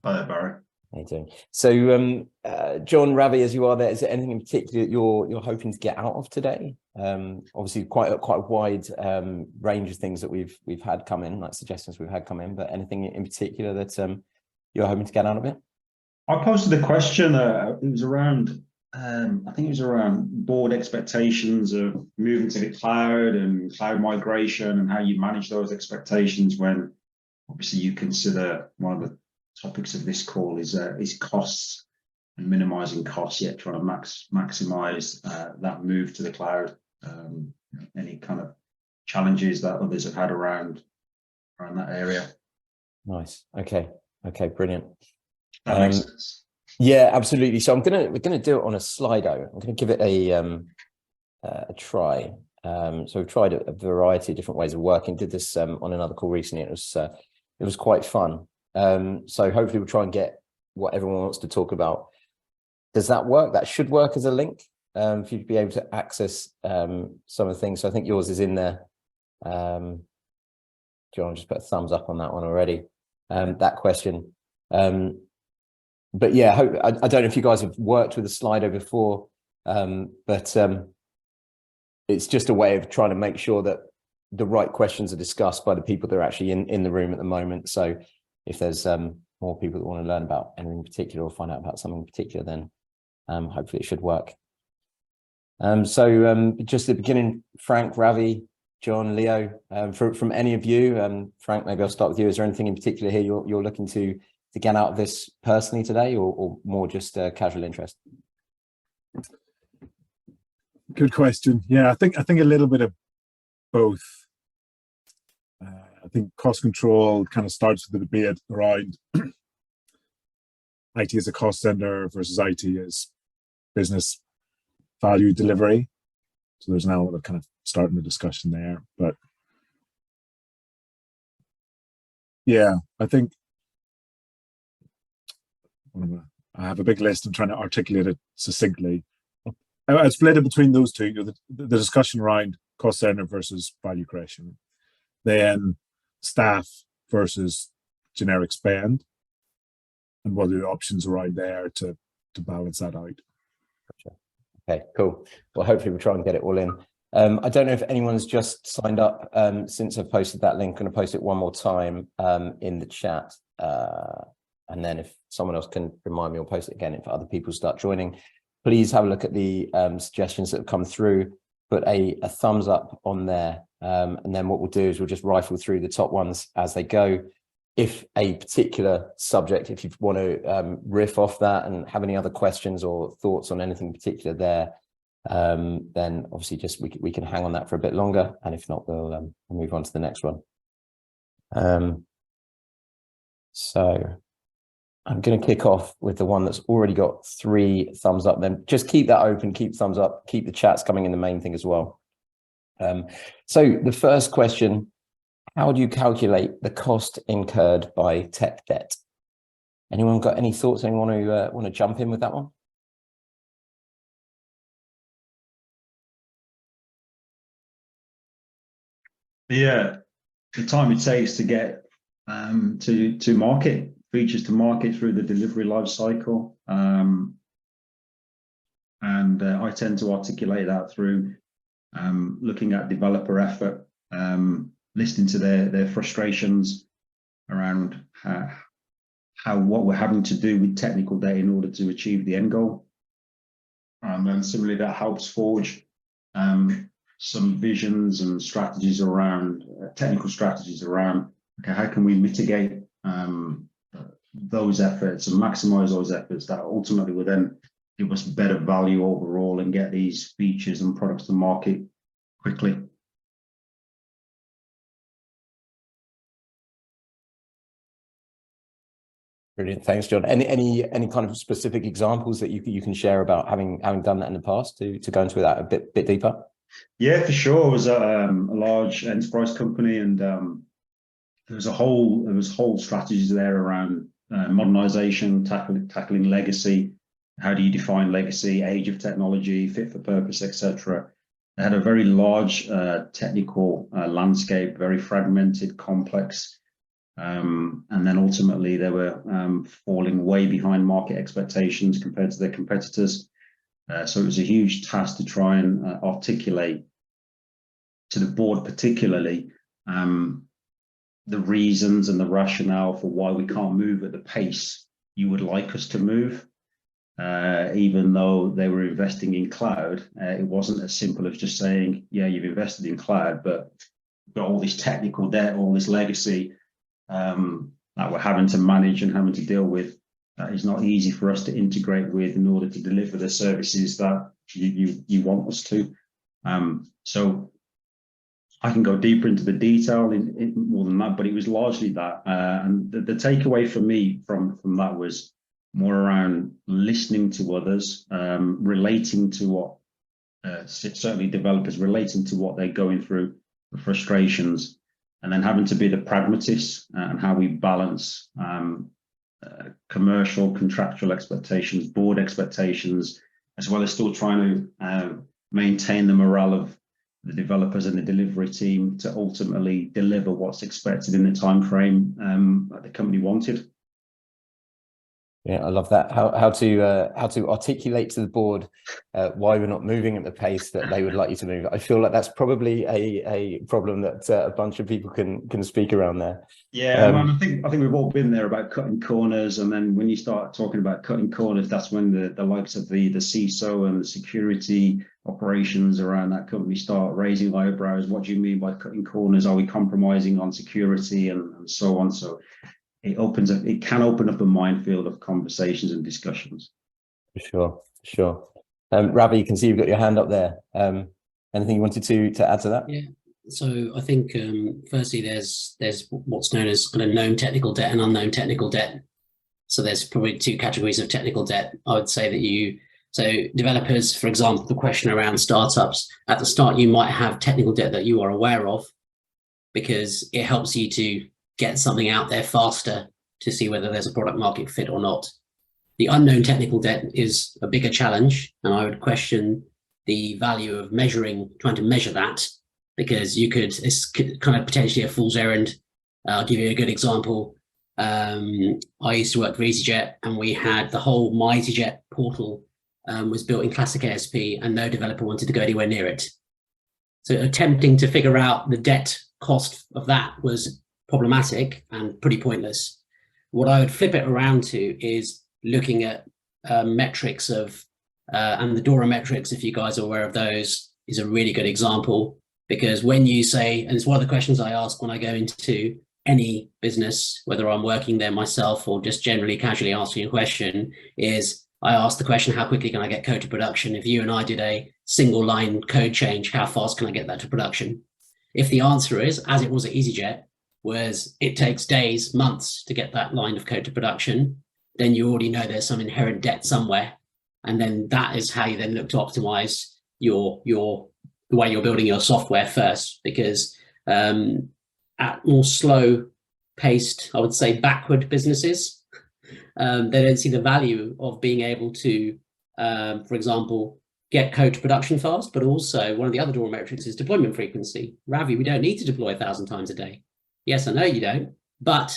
Hi, Barry. How you doing? So, John, Ravi, as you are there, is there anything in particular that you're hoping to get out of today? Obviously, quite a wide range of things that we've had come in, like suggestions we've had come in, but anything in particular that you're hoping to get out of it? I posted a question. It was around, I think it was around board expectations of moving to the cloud and cloud migration and how you manage those expectations when obviously you consider one of the topics of this call is costs and minimizing costs, yet trying to maximize that move to the cloud. Any kind of challenges that others have had around that area. Nice. Okay, brilliant. That makes sense. Yeah, absolutely. So we're gonna do it on a Slido. I'm gonna give it a try. So we've tried a variety of different ways of working. Did this on another call recently. It was quite fun. So hopefully we'll try and get what everyone wants to talk about. Does that work? That should work as a link for you to be able to access some of the things. So I think yours is in there. John, just put a thumbs up on that one already. That question. But yeah, I don't know if you guys have worked with a Slido before, but it's just a way of trying to make sure that the right questions are discussed by the people that are actually in the room at the moment. So if there's more people that want to learn about anything in particular or find out about something in particular, then hopefully it should work. So just at the beginning, Frank, Ravi, John, Leo, from any of you, Frank, maybe I'll start with you. Is there anything in particular here you're looking to get out of this personally today, or more just casual interest? Good question. Yeah, I think a little bit of both. I think cost control kind of starts with the debate around IT as a cost center versus IT as business value delivery. So there's an element of kind of starting the discussion there. But yeah, I think I have a big list. I'm trying to articulate it succinctly. I split it between those two, the discussion around cost center versus value creation, then staff versus generic spend, and what are the options around there to balance that out. Gotcha. Okay, cool. Well, hopefully we'll try and get it all in. I don't know if anyone's just signed up since I've posted that link. I'm going to post it one more time in the chat. And then if someone else can remind me or post it again, if other people start joining, please have a look at the suggestions that have come through, put a thumbs up on there. And then what we'll do is we'll just rifle through the top ones as they go. If a particular subject, if you want to riff off that and have any other questions or thoughts on anything in particular there, then obviously just we can hang on that for a bit longer. And if not, we'll move on to the next one. So I'm going to kick off with the one that's already got 3 thumbs up. Then just keep that open, keep thumbs up, keep the chats coming in the main thing as well. So the first question, how do you calculate the cost incurred by tech debt? Anyone got any thoughts? Anyone who want to jump in with that one? Yeah, the time it takes to get to market, features to market through the delivery life cycle. And I tend to articulate that through looking at developer effort, listening to their frustrations around what we're having to do with technical debt in order to achieve the end goal. And then similarly, that helps forge some visions and strategies around technical strategies around, okay, how can we mitigate those efforts and maximize those efforts that ultimately will then give us better value overall and get these features and products to market quickly. Brilliant, thanks, John. Any kind of specific examples that you can share about having done that in the past to go into that a bit deeper? Yeah, for sure. It was a large enterprise company, and there was whole strategies there around modernization, tackling legacy. How do you define legacy, age of technology, fit for purpose, etc. They had a very large technical landscape, very fragmented, complex And then ultimately they were falling way behind market expectations compared to their competitors. So it was a huge task to try and articulate to the board particularly the reasons and the rationale for why we can't move at the pace you would like us to move. Even though they were investing in cloud, it wasn't as simple as just saying, yeah, you've invested in cloud, but you've got all this technical debt, all this legacy that we're having to manage and having to deal with. It's not easy for us to integrate with in order to deliver the services that you want us to. So I can go deeper into the detail in more than that, but it was largely that. And the takeaway for me from that was more around listening to others, relating to what, certainly developers relating to what they're going through, the frustrations, and then having to be the pragmatist and how we balance commercial, contractual expectations, board expectations, as well as still trying to maintain the morale of the developers and the delivery team to ultimately deliver what's expected in the time frame that the company wanted. Yeah, I love that. How to articulate to the board why we're not moving at the pace that they would like you to move. I feel like that's probably a problem that a bunch of people can speak around there. Yeah, I think we've all been there about cutting corners, and then when you start talking about cutting corners, that's when the likes of the CISO and the security operations around that company start raising eyebrows. What do you mean by cutting corners? Are we compromising on security and so on? So it can open up a minefield of conversations and discussions. For sure. Ravi, you can see you've got your hand up there. Anything you wanted to add to that? Yeah. So I think firstly, there's what's known as kind of known technical debt and unknown technical debt. So there's probably two categories of technical debt. I would say that so developers, for example, the question around startups, at the start, you might have technical debt that you are aware of because it helps you to get something out there faster to see whether there's a product market fit or not. The unknown technical debt is a bigger challenge, and I would question the value of trying to measure that, because it's kind of potentially a fool's errand. I'll give you a good example. I used to work for EasyJet, and we had the whole My EasyJet portal was built in classic ASP, and no developer wanted to go anywhere near it. So attempting to figure out the debt cost of that was problematic and pretty pointless. What I would flip it around to is looking at metrics of, and the DORA metrics, if you guys are aware of those, is a really good example. Because when you say, and it's one of the questions I ask when I go into any business, whether I'm working there myself or just generally casually asking a question, is I ask the question, how quickly can I get code to production? If you and I did a single line code change, how fast can I get that to production? If the answer is, as it was at EasyJet, whereas it takes days, months to get that line of code to production, then you already know there's some inherent debt somewhere. And then that is how you then look to optimize the way you're building your software first, because at more slow paced, I would say backward businesses, they don't see the value of being able to, for example, get code to production fast, but also one of the other DORA metrics is deployment frequency. Ravi, we don't need to deploy 1,000 times a day. Yes, I know you don't, but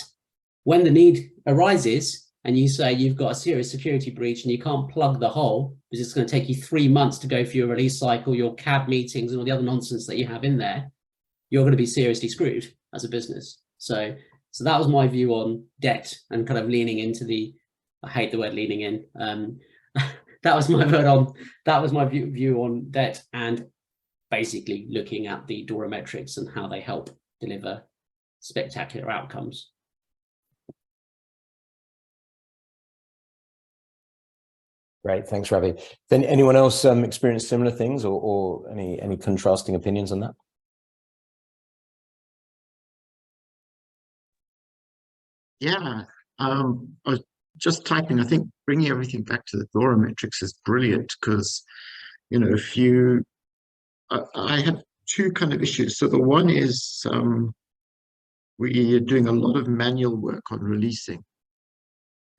when the need arises and you say you've got a serious security breach and you can't plug the hole because it's going to take you 3 months to go through your release cycle, your CAB meetings and all the other nonsense that you have in there, you're going to be seriously screwed as a business. So that was my view on debt and kind of leaning into I hate the word leaning in. That was my view on debt, and basically looking at the DORA metrics and how they help deliver spectacular outcomes. Great, thanks, Ravi. Then anyone else experienced similar things, or any contrasting opinions on that? Yeah, I was just typing. I think bringing everything back to the DORA metrics is brilliant because, I have two kind of issues. So the one is we are doing a lot of manual work on releasing.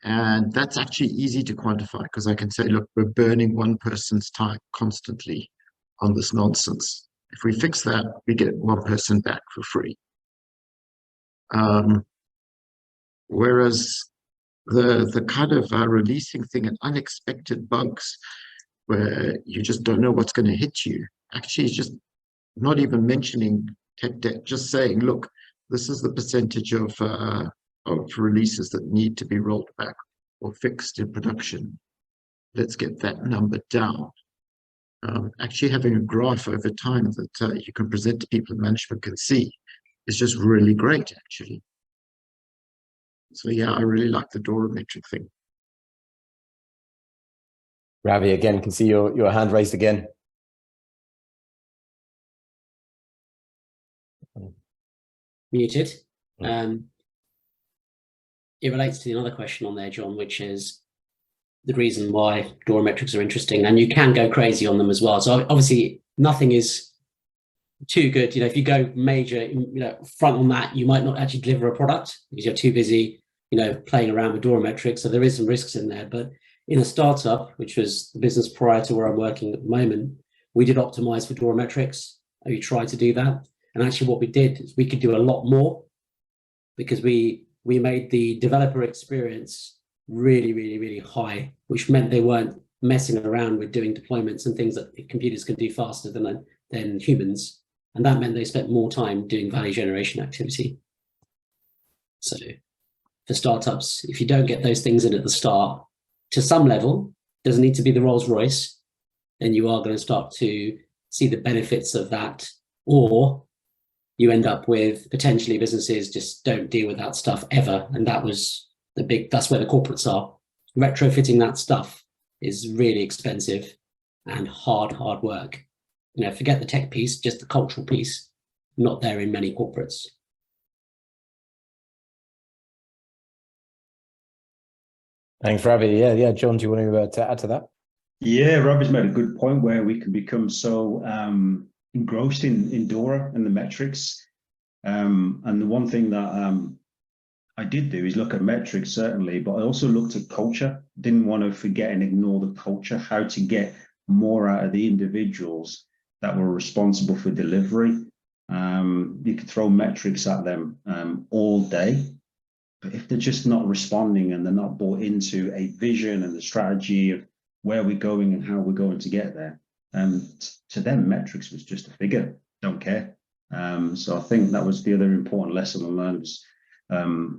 And that's actually easy to quantify because I can say, look, we're burning one person's time constantly on this nonsense. If we fix that, we get one person back for free. Whereas the kind of releasing thing and unexpected bugs where you just don't know what's going to hit you, actually is just not even mentioning tech debt, just saying, look, this is the percentage of releases that need to be rolled back or fixed in production. Let's get that number down. Actually having a graph over time that you can present to people and management can see is just really great, actually. So yeah, I really like the DORA metric thing. Ravi, again, can see your hand raised again. Muted. It relates to another question on there, John, which is the reason why DORA metrics are interesting, and you can go crazy on them as well. So obviously nothing is too good. You know, if you go major, front on that, you might not actually deliver a product because you're too busy, playing around with DORA metrics. So there is some risks in there. But in a startup, which was the business prior to where I'm working at the moment, we did optimize for DORA metrics. We tried to do that. And actually what we did is we could do a lot more because we made the developer experience really, really, really high, which meant they weren't messing around with doing deployments and things that computers can do faster than humans. And that meant they spent more time doing value generation activity. So for startups, if you don't get those things in at the start, to some level, doesn't need to be the Rolls Royce, then you are going to start to see the benefits of that, or you end up with potentially businesses just don't deal with that stuff ever. And that's where the corporates are. Retrofitting that stuff is really expensive and hard work. Forget the tech piece, just the cultural piece, not there in many corporates. Thanks, Ravi. Yeah. John, do you want to add to that? Yeah, Ravi's made a good point where we can become so engrossed in DORA and the metrics. And the one thing that I did do is look at metrics, certainly, but I also looked at culture. Didn't want to forget and ignore the culture, how to get more out of the individuals that were responsible for delivery. You could throw metrics at them all day, but if they're just not responding and they're not bought into a vision and the strategy of where we're going and how we're going to get there, to them, metrics was just a figure, don't care. So I think that was the other important lesson I learned was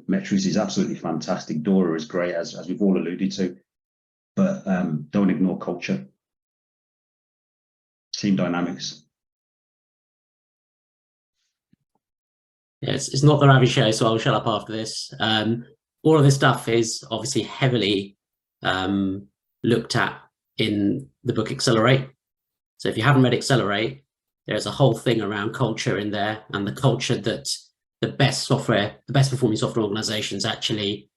metrics is absolutely fantastic. DORA is great, as we've all alluded to, but don't ignore culture, team dynamics. Yeah, it's not the Ravi show, so I'll shut up after this. All of this stuff is obviously heavily looked at in the book Accelerate. So if you haven't read Accelerate, there's a whole thing around culture in there, and the culture that the best performing software organizations actually,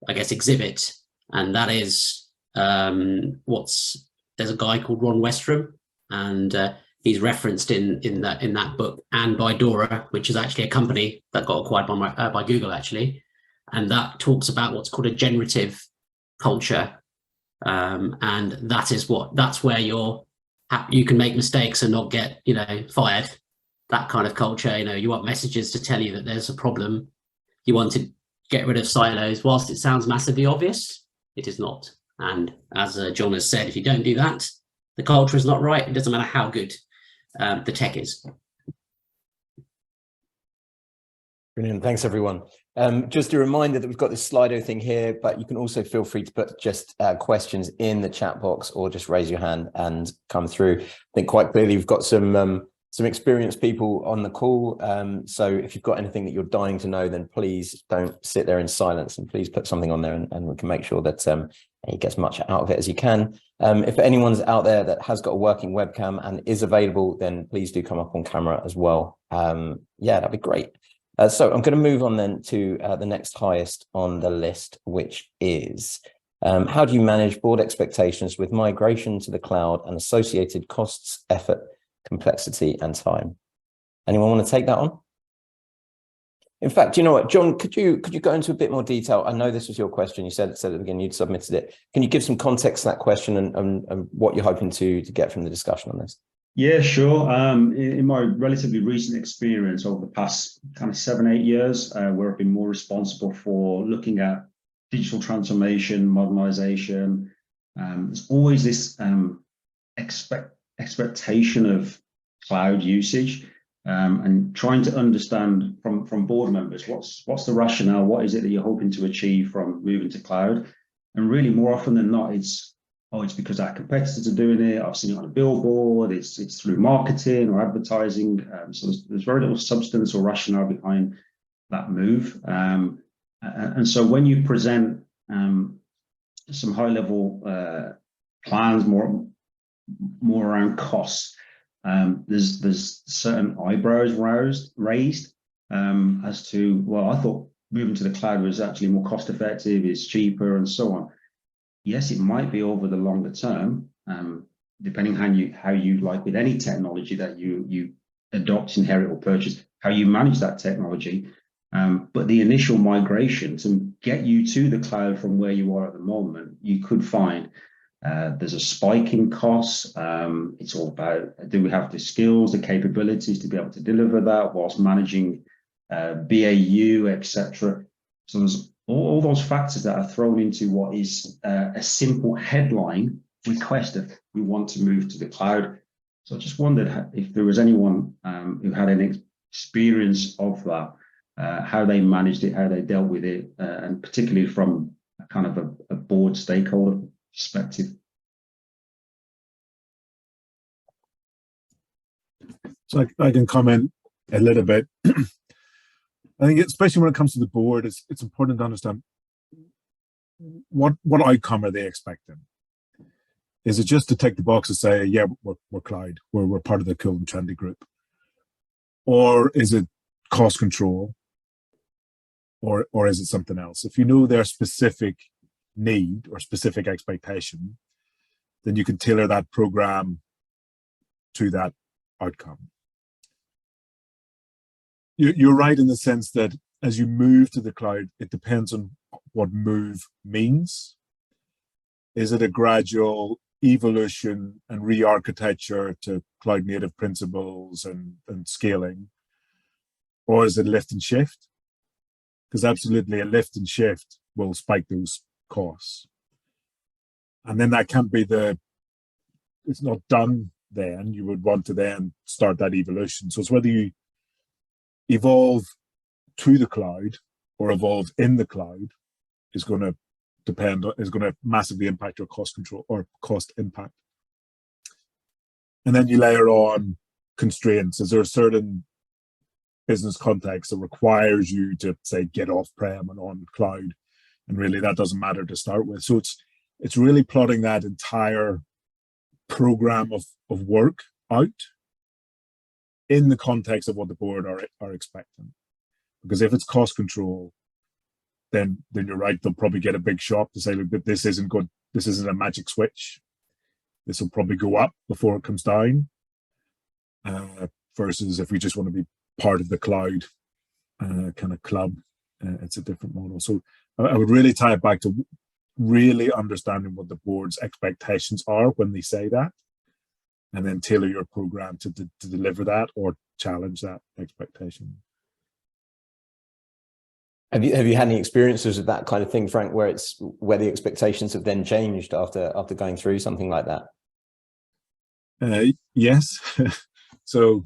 I guess, exhibit. And that is there's a guy called Ron Westrom, and he's referenced in that book and by DORA, which is actually a company that got acquired by Google, actually. And that talks about what's called a generative culture. And that's where you can make mistakes and not get, fired. That kind of culture, you want messages to tell you that there's a problem. You want to get rid of silos. Whilst it sounds massively obvious, it is not. And as John has said, if you don't do that, the culture is not right. It doesn't matter how good the tech is. Brilliant. Thanks, everyone. Just a reminder that we've got this Slido thing here, but you can also feel free to put just questions in the chat box or just raise your hand and come through. I think quite clearly we've got some experienced people on the call. So if you've got anything that you're dying to know, then please don't sit there in silence and please put something on there and we can make sure that you get as much out of it as you can. If anyone's out there that has got a working webcam and is available, then please do come up on camera as well. Yeah, that'd be great. So I'm going to move on then to the next highest on the list, which is how do you manage board expectations with migration to the cloud and associated costs, effort, complexity, and time? Anyone want to take that on? In fact, you know what, John, could you go into a bit more detail? I know this was your question. You said at the beginning you'd submitted it. Can you give some context to that question and what you're hoping to get from the discussion on this? Yeah, sure. In my relatively recent experience over the past kind of 7, 8 years, where I've been more responsible for looking at digital transformation, modernization, there's always this expectation of cloud usage, and trying to understand from board members what's the rationale, what is it that you're hoping to achieve from moving to cloud, and really more often than not, it's because our competitors are doing it. I've seen it on a billboard. It's through marketing or advertising. So there's very little substance or rationale behind that move. And so when you present some high level plans, more around costs, there's certain eyebrows raised as to, well, I thought moving to the cloud was actually more cost effective, it's cheaper, and so on. Yes, it might be over the longer term, depending how you like with any technology that you adopt, inherit, or purchase, how you manage that technology. But the initial migration to get you to the cloud from where you are at the moment, you could find there's a spike in costs. It's all about, do we have the skills, the capabilities to be able to deliver that whilst managing BAU, etc. So there's all those factors that are thrown into what is a simple headline request of we want to move to the cloud. So I just wondered if there was anyone who had any experience of that, how they managed it, how they dealt with it, and particularly from a kind of a board stakeholder perspective. So I can comment a little bit. I think especially when it comes to the board, it's important to understand what outcome are they expecting. Is it just to tick the box and say, yeah, we're cloud, we're part of the cool and trendy group? Or is it cost control? Or is it something else? If you know their specific need or specific expectation, then you can tailor that program to that outcome. You're right in the sense that as you move to the cloud, it depends on what move means. Is it a gradual evolution and re-architecture to cloud native principles and scaling? Or is it lift and shift? Because absolutely a lift and shift will spike those costs. And then that can't be it's not done then. You would want to then start that evolution. So it's whether you evolve to the cloud or evolve in the cloud is going to massively impact your cost control or cost impact. And then you layer on constraints. Is there a certain business context that requires you to say get off-prem and on cloud? And really that doesn't matter to start with. So it's really plotting that entire program of work out in the context of what the board are expecting. Because if it's cost control, then you're right, they'll probably get a big shock to say, look, this isn't good, this isn't a magic switch. This will probably go up before it comes down. Versus if we just want to be part of the cloud kind of club, it's a different model. So I would really tie it back to really understanding what the board's expectations are when they say that, and then tailor your program to deliver that or challenge that expectation. Have you had any experiences of that kind of thing, Frank, where the expectations have then changed after going through something like that? Yes. So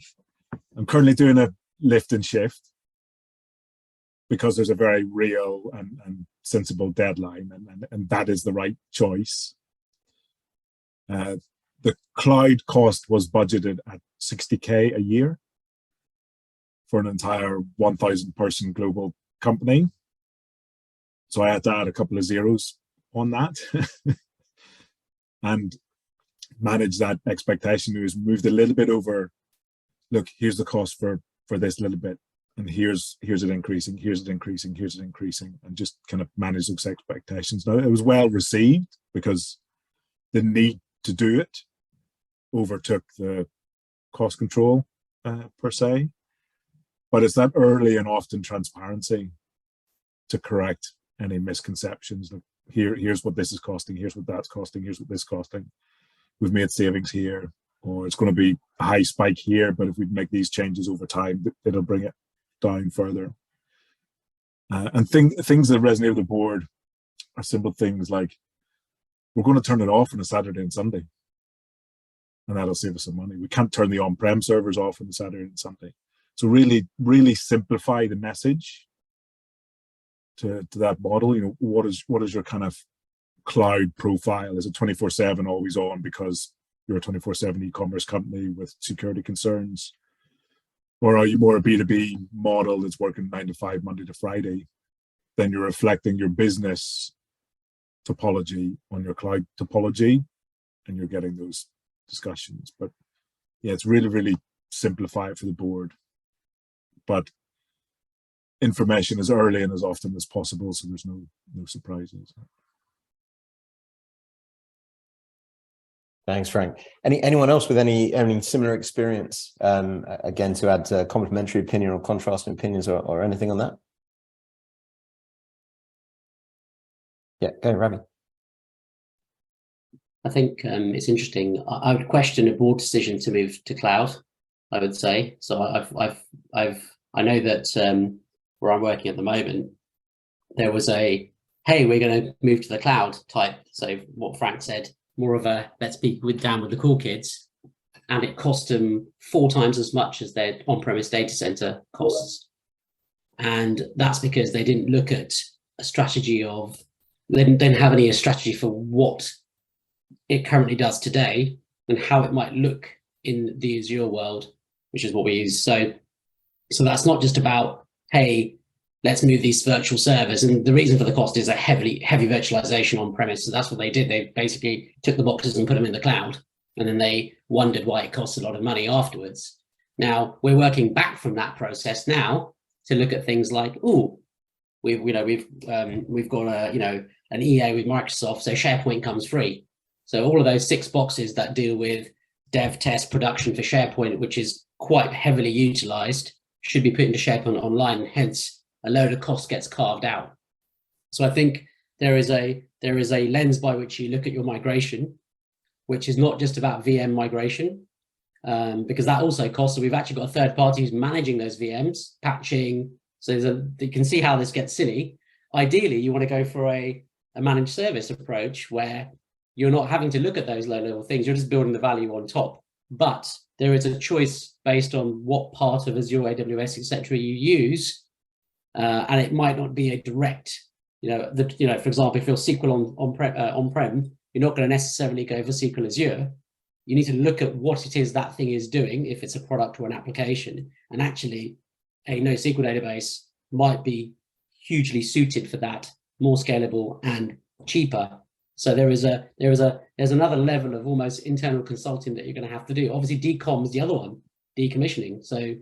I'm currently doing a lift and shift because there's a very real and sensible deadline, and that is the right choice. The cloud cost was budgeted at 60K a year for an entire 1,000 person global company. So I had to add a couple of zeros on that and manage that expectation. It was moved a little bit over. Look, here's the cost for this little bit, and here's it increasing, here's it increasing, here's it increasing, and just kind of manage those expectations. Now, it was well received because the need to do it overtook the cost control per se, but it's that early and often transparency to correct any misconceptions. Like, here's what this is costing, here's what that's costing, here's what this is costing. We've made savings here, or it's going to be a high spike here, but if we make these changes over time, it'll bring it down further. And things that resonate with the board are simple things like, we're going to turn it off on a Saturday and Sunday, and that'll save us some money. We can't turn the on-prem servers off on the Saturday and Sunday. So really, really simplify the message to that model. You know, what is your kind of cloud profile? Is it 24/7 always on because you're a 24/7 e-commerce company with security concerns? Or are you more a B2B model that's working 9 to 5, Monday to Friday? Then you're reflecting your business topology on your cloud topology, and you're getting those discussions. But yeah, it's really, really simplify it for the board. But information as early and as often as possible, so there's no surprises. Thanks, Frank. Anyone else with any similar experience? Again, to add a complementary opinion or contrasting opinions or anything on that? Yeah, go ahead, Ravi. I think it's interesting. I would question a board decision to move to cloud, I would say. So I know that where I'm working at the moment, there was a, hey, we're going to move to the cloud type. So what Frank said, more of a let's be down with the cool kids, and it cost them 4 times as much as their on-premise data center costs. And that's because they didn't look at a strategy of, they didn't have any strategy for what it currently does today and how it might look in the Azure world, which is what we use. So that's not just about, hey, let's move these virtual servers. And the reason for the cost is a heavy virtualization on premise. So that's what they did. They basically took the boxes and put them in the cloud. And then they wondered why it costs a lot of money afterwards. Now we're working back from that process now to look at things like, we've got an EA with Microsoft, so SharePoint comes free. So all of those 6 boxes that deal with dev, test, production for SharePoint, which is quite heavily utilized, should be put into SharePoint Online. Hence, a load of cost gets carved out. So I think there is a lens by which you look at your migration, which is not just about VM migration, because that also costs. So we've actually got a third party who's managing those VMs, patching. So you can see how this gets silly. Ideally, you want to go for a managed service approach where you're not having to look at those low-level things. You're just building the value on top. But there is a choice based on what part of Azure, AWS, etc. you use, and it might not be a direct. For example, if you're SQL on-prem, you're not going to necessarily go for SQL Azure. You need to look at what it is that thing is doing, if it's a product or an application, and actually, a NoSQL database might be hugely suited for that, more scalable and cheaper. So there's another level of almost internal consulting that you're going to have to do. Obviously, decom is the other one, decommissioning. So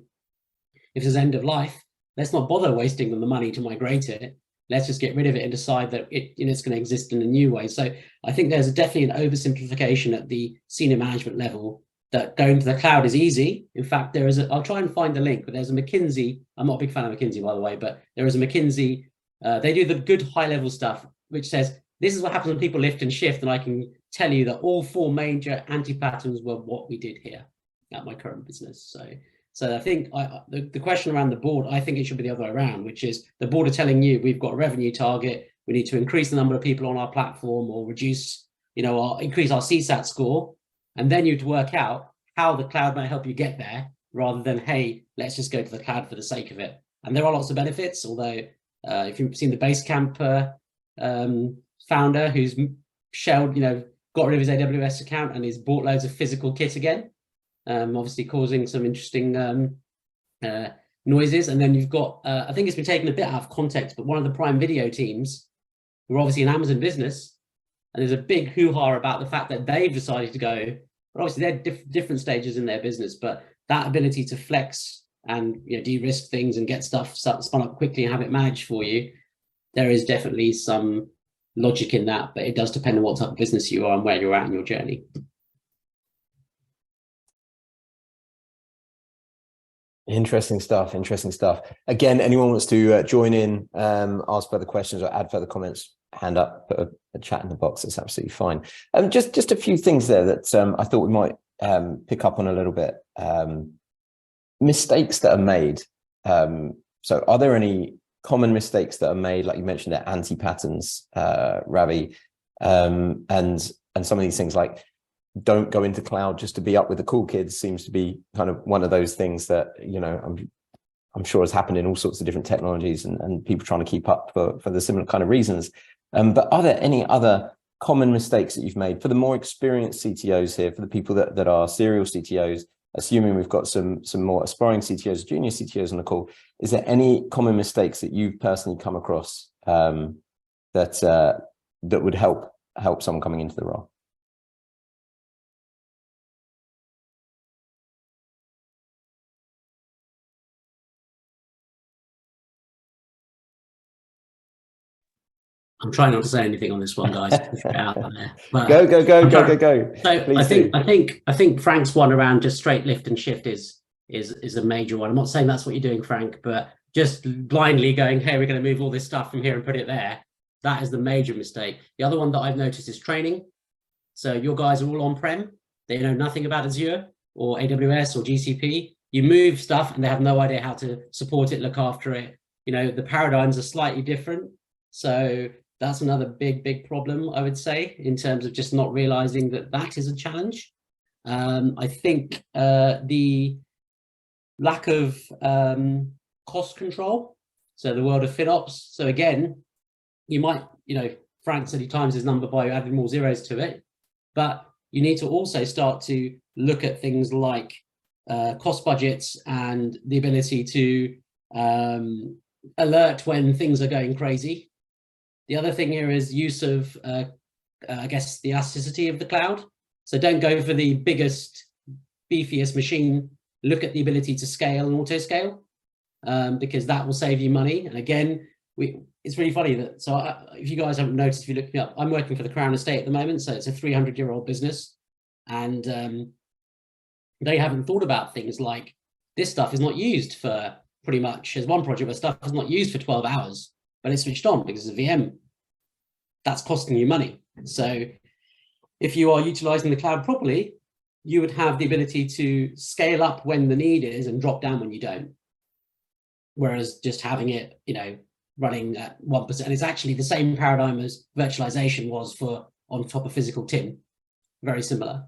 if there's end of life, let's not bother wasting the money to migrate it. Let's just get rid of it and decide that it's going to exist in a new way. So I think there's definitely an oversimplification at the senior management level that going to the cloud is easy. In fact, I'll try and find the link, but there's a McKinsey. I'm not a big fan of McKinsey, by the way, but there is a McKinsey. They do the good high level stuff, which says, this is what happens when people lift and shift. And I can tell you that all 4 major anti-patterns were what we did here at my current business. So I think the question around the board, I think it should be the other way around, which is the board are telling you we've got a revenue target. We need to increase the number of people on our platform or reduce, increase our CSAT score. And then you'd work out how the cloud may help you get there rather than, hey, let's just go to the cloud for the sake of it. And there are lots of benefits, although if you've seen the Basecamp founder who's shelled, got rid of his AWS account and he's bought loads of physical kit again, obviously causing some interesting noises. And then you've got, I think it's been taken a bit out of context, but one of the Prime Video teams, who are obviously an Amazon business, and there's a big hoo-ha about the fact that they've decided to go, but obviously they're different stages in their business, but that ability to flex and de-risk things and get stuff spun up quickly and have it managed for you, there is definitely some logic in that, but it does depend on what type of business you are and where you're at in your journey. Interesting stuff. Again, anyone wants to join in, ask further questions or add further comments, put a chat in the box. That's absolutely fine. Just a few things there that I thought we might pick up on a little bit. Mistakes that are made. So are there any common mistakes that are made, like you mentioned, the anti-patterns, Ravi, and some of these things like don't go into cloud just to be up with the cool kids seems to be kind of one of those things that, you know, I'm sure has happened in all sorts of different technologies and people trying to keep up for the similar kind of reasons. But are there any other common mistakes that you've made for the more experienced CTOs here, for the people that are serial CTOs, assuming we've got some more aspiring CTOs, junior CTOs on the call? Is there any common mistakes that you've personally come across that would help someone coming into the role? I'm trying not to say anything on this one, guys. Out there. But Go. So I think Frank's one around just straight lift and shift is a major one. I'm not saying that's what you're doing, Frank, but just blindly going, hey, we're going to move all this stuff from here and put it there. That is the major mistake. The other one that I've noticed is training. So your guys are all on-prem. They know nothing about Azure or AWS or GCP. You move stuff and they have no idea how to support it, look after it. You know, the paradigms are slightly different. So that's another big problem, I would say, in terms of just not realizing that is a challenge. I think the lack of cost control, so the world of FinOps. So again, you might, you know, Frank said he times his number by adding more zeros to it, but you need to also start to look at things like cost budgets and the ability to alert when things are going crazy. The other thing here is use of, I guess, the elasticity of the cloud. So don't go for the biggest, beefiest machine. Look at the ability to scale and auto scale, because that will save you money. And again, it's really funny that, so if you guys haven't noticed, if you look me up, I'm working for the Crown Estate at the moment. So it's a 300-year-old business. And they haven't thought about things like this stuff is not used for pretty much, there's one project where stuff is not used for 12 hours. But it's switched on because it's a VM. That's costing you money. So if you are utilizing the cloud properly, you would have the ability to scale up when the need is and drop down when you don't. Whereas just having it, you know, running at 1%, and it's actually the same paradigm as virtualization was for on top of physical tin. Very similar.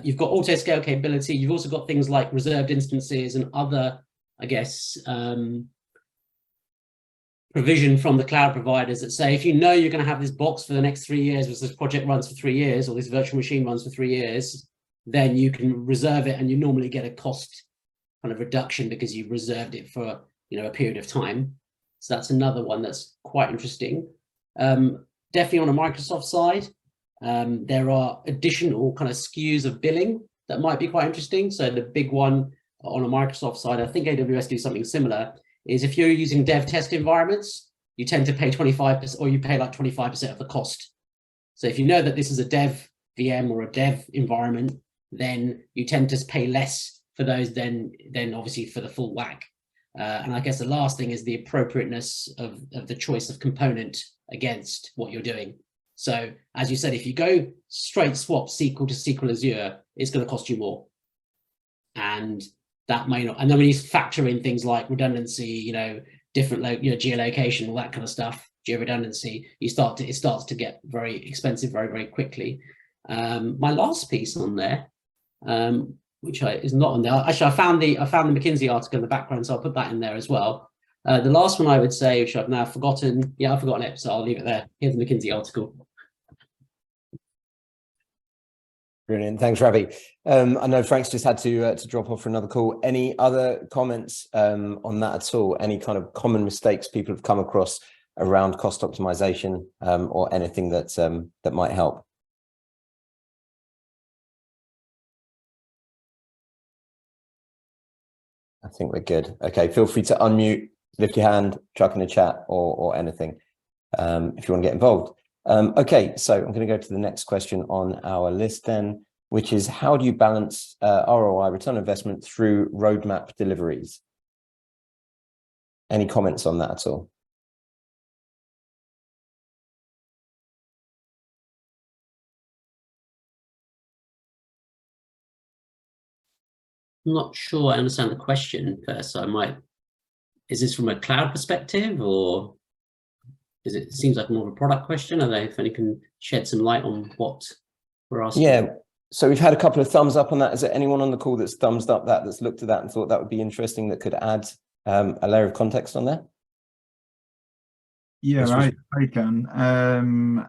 You've got auto scale capability. You've also got things like reserved instances and other, I guess, provision from the cloud providers that say, if you know you're going to have this box for the next 3 years, or this project runs for 3 years, or this virtual machine runs for 3 years, then you can reserve it and you normally get a cost kind of reduction because you reserved it for, you know, a period of time. So that's another one that's quite interesting. Definitely on a Microsoft side, there are additional kind of SKUs of billing that might be quite interesting. So the big one on a Microsoft side, I think AWS do something similar, is if you're using dev test environments, you tend to pay 25%, or you pay like 25% of the cost. So if you know that this is a dev VM or a dev environment, then you tend to pay less for those than obviously for the full whack. And I guess the last thing is the appropriateness of the choice of component against what you're doing. So as you said, if you go straight swap SQL to SQL Azure, it's going to cost you more. And that may not, and then when you factor in things like redundancy, you know, different, geolocation, all that kind of stuff, geo-redundancy, it starts to get very expensive very quickly. My last piece on there, which is not on there. Actually, I found the McKinsey article in the background, so I'll put that in there as well. The last one I would say, which I've now forgotten, I've forgotten it, so I'll leave it there. Here's the McKinsey article. Brilliant. Thanks, Ravi. I know Frank's just had to drop off for another call. Any other comments on that at all? Any kind of common mistakes people have come across around cost optimization, or anything that might help? I think we're good. Okay, feel free to unmute, lift your hand, chuck in the chat, or anything if you want to get involved. Okay, so I'm going to go to the next question on our list then, which is, how do you balance ROI, return on investment, through roadmap deliveries? Any comments on that at all? I'm not sure I understand the question first, so I might. Is this from a cloud perspective, or is it seems like more of a product question? I don't know if anyone can shed some light on what we're asking. Yeah. So we've had a couple of thumbs up on that. Is there anyone on the call that's thumbs up that, that's looked at that and thought that would be interesting, that could add a layer of context on there? Yeah, I can.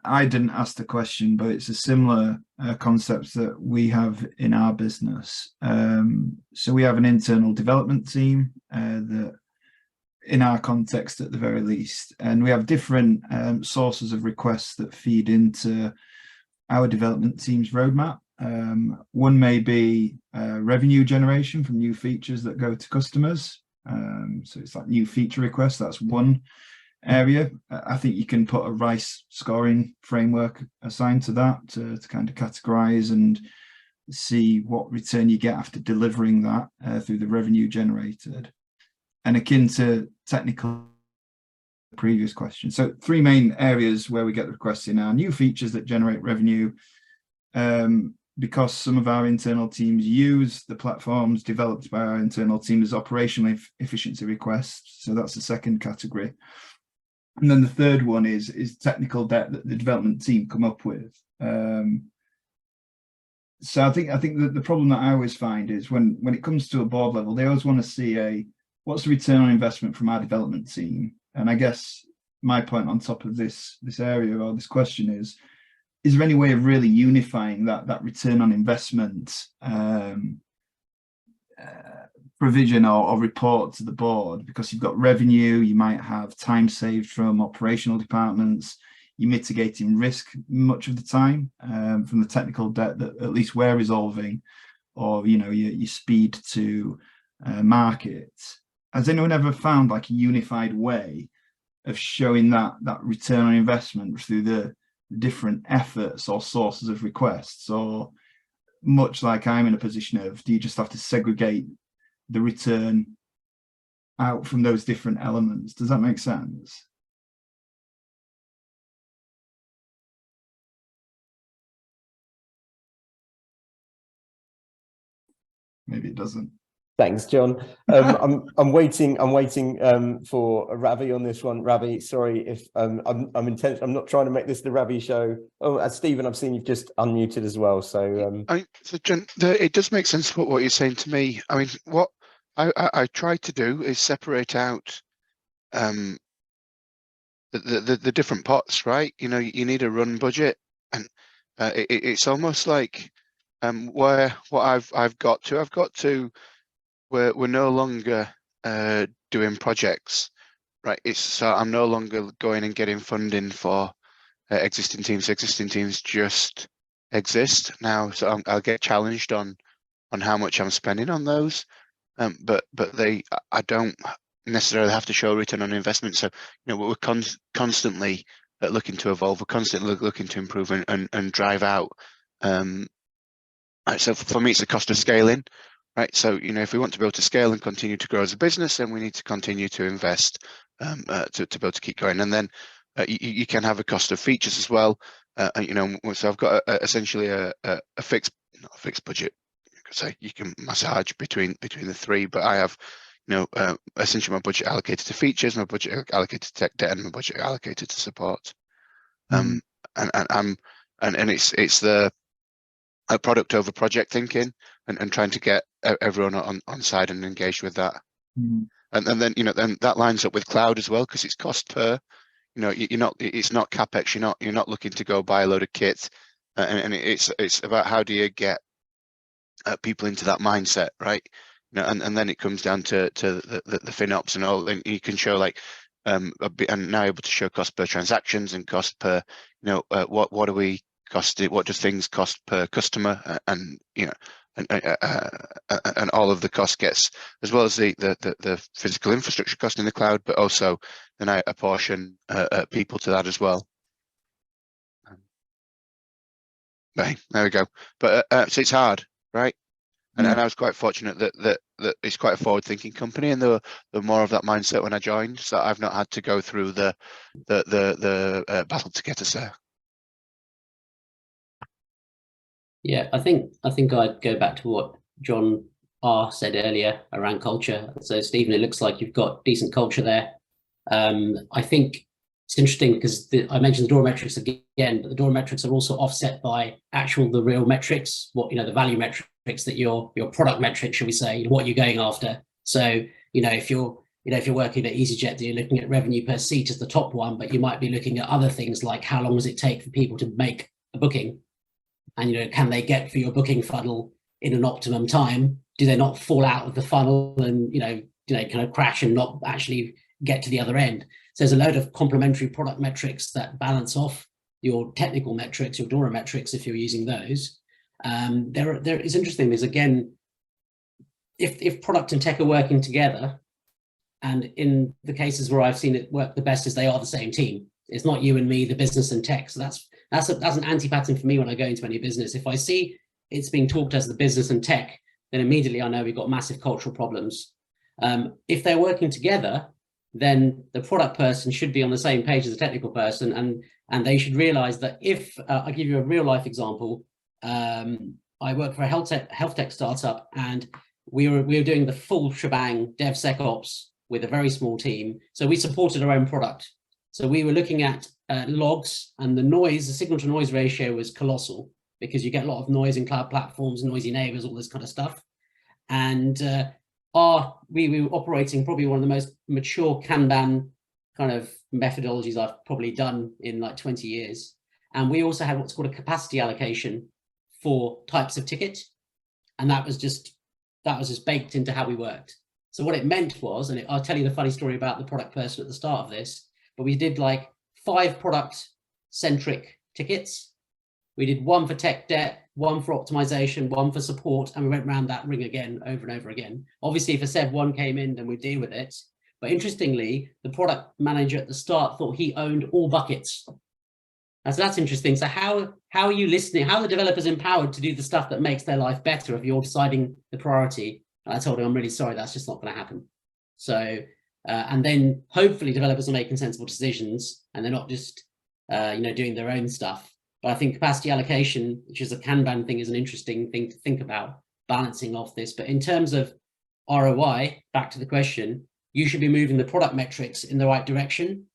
I didn't ask the question, but it's a similar concept that we have in our business. So we have an internal development team that, in our context at the very least, and we have different sources of requests that feed into our development team's roadmap. One may be revenue generation from new features that go to customers. So it's like new feature requests. That's one area. I think you can put a RICE scoring framework assigned to that to kind of categorize and see what return you get after delivering that through the revenue generated. And akin to technical previous question. So 3 main areas where we get the requests in are new features that generate revenue, because some of our internal teams use the platforms developed by our internal team as operational efficiency requests. So that's the second category. And then the third one is technical debt that the development team come up with. So I think that the problem that I always find is when it comes to a board level, they always want to see what's the return on investment from our development team. And I guess my point on top of this area or this question is there any way of really unifying that return on investment provision or report to the board? Because you've got revenue, you might have time saved from operational departments, you're mitigating risk much of the time from the technical debt that at least we're resolving, or your speed to market. Has anyone ever found like a unified way of showing that return on investment through the different efforts or sources of requests? Or much like I'm in a position of, do you just have to segregate the return out from those different elements? Does that make sense? Maybe it doesn't. Thanks, John. I'm waiting for Ravi on this one. Ravi, sorry if I'm not trying to make this the Ravi show. Oh, Stephen, I've seen you've just unmuted as well. So, so John, it does make sense what you're saying to me. I mean, what I try to do is separate out the different pots, right? You need a run budget, and it's almost like where what I've got to. We're no longer doing projects, right? So I'm no longer going and getting funding for existing teams. Existing teams just exist now, so I'll get challenged on how much I'm spending on those. But I don't necessarily have to show return on investment. So we're constantly looking to evolve. We're constantly looking to improve and drive out. So for me, it's the cost of scaling. Right, so if we want to be able to scale and continue to grow as a business, then we need to continue to invest to be able to keep going. And then you can have a cost of features as well. So I've got essentially a fixed, not a fixed budget. You could say you can massage between the 3, but I have essentially my budget allocated to features, my budget allocated to tech debt, and my budget allocated to support. And it's the product over project thinking. And trying to get everyone on side and engaged with that, and then then that lines up with cloud as well, because it's cost per. It's not capex. You're not looking to go buy a load of kit, and it's about how do you get people into that mindset, right? And then it comes down to the FinOps and all, and you can show like and now able to show cost per transactions and cost per what do we cost it? What do things cost per customer, and and all of the cost gets, as well as the physical infrastructure cost in the cloud, but also then I apportion people to that as well. Right, there we go. But so it's hard, right? And I was quite fortunate that it's quite a forward-thinking company, and there were more of that mindset when I joined, so I've not had to go through the battle to get us there. Yeah, I think I'd go back to what John R said earlier around culture. So Stephen, it looks like you've got decent culture there. I think it's interesting because I mentioned the DORA metrics again, but the DORA metrics are also offset by the real metrics, the value metrics that your product metrics, should we say, what you're going after. So, if you're working at EasyJet, you're looking at revenue per seat as the top one, but you might be looking at other things like how long does it take for people to make a booking? And, can they get through your booking funnel in an optimum time? Do they not fall out of the funnel and, kind of crash and not actually get to the other end? So there's a load of complementary product metrics that balance off your technical metrics, your DORA metrics, if you're using those. There is interesting. There's, again, if product and tech are working together, and in the cases where I've seen it work the best is they are the same team. It's not you and me, the business and tech. So that's an anti-pattern for me when I go into any business. If I see it's being talked as the business and tech, then immediately I know we've got massive cultural problems. If they're working together, then the product person should be on the same page as the technical person, and they should realize that if I'll give you a real life example. I work for a health tech startup, and we were doing the full shebang DevSecOps with a very small team. So we supported our own product. So we were looking at logs, and the signal to noise ratio was colossal because you get a lot of noise in cloud platforms, noisy neighbors, all this kind of stuff. And we were operating probably one of the most mature Kanban kind of methodologies I've probably done in like 20 years. And we also had what's called a capacity allocation for types of ticket. And that was just baked into how we worked. So what it meant was, and I'll tell you the funny story about the product person at the start of this, but we did like 5 product centric tickets. We did 1 for tech debt, 1 for optimization, 1 for support, and we went around that ring again, over and over again. Obviously, if a Sev 1 came in, then we'd deal with it. But interestingly, the product manager at the start thought he owned all buckets. And so that's interesting. So how are you listening? How are the developers empowered to do the stuff that makes their life better if you're deciding the priority? And I told him, I'm really sorry, that's just not going to happen. So, and then hopefully developers are making sensible decisions and they're not just, doing their own stuff. But I think capacity allocation, which is a Kanban thing, is an interesting thing to think about, balancing off this. But in terms of ROI, back to the question, you should be moving the product metrics in the right direction.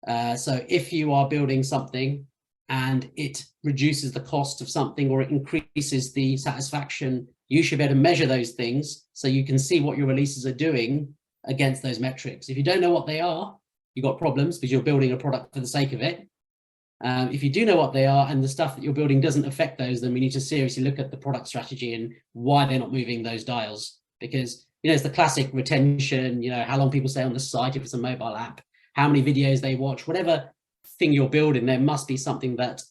So if you are building something and it reduces the cost of something or it increases the satisfaction, you should be able to measure those things so you can see what your releases are doing against those metrics. If you don't know what they are, you've got problems because you're building a product for the sake of it. If you do know what they are and the stuff that you're building doesn't affect those, then we need to seriously look at the product strategy and why they're not moving those dials. Because, it's the classic retention, how long people stay on the site if it's a mobile app, how many videos they watch, whatever thing you're building, there must be something that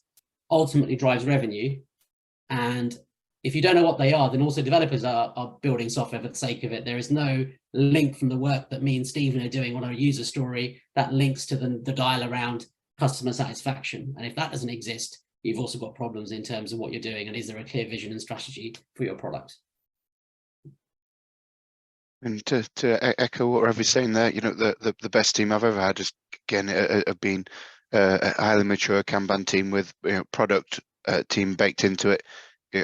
ultimately drives revenue. And if you don't know what they are, then also developers are building software for the sake of it. There is no link from the work that me and Stephen are doing on our user story that links to the dial around customer satisfaction. And if that doesn't exist, you've also got problems in terms of what you're doing. And is there a clear vision and strategy for your product? And to echo what Ravi's saying there, the best team I've ever had is, again, have been a highly mature Kanban team with product team baked into it,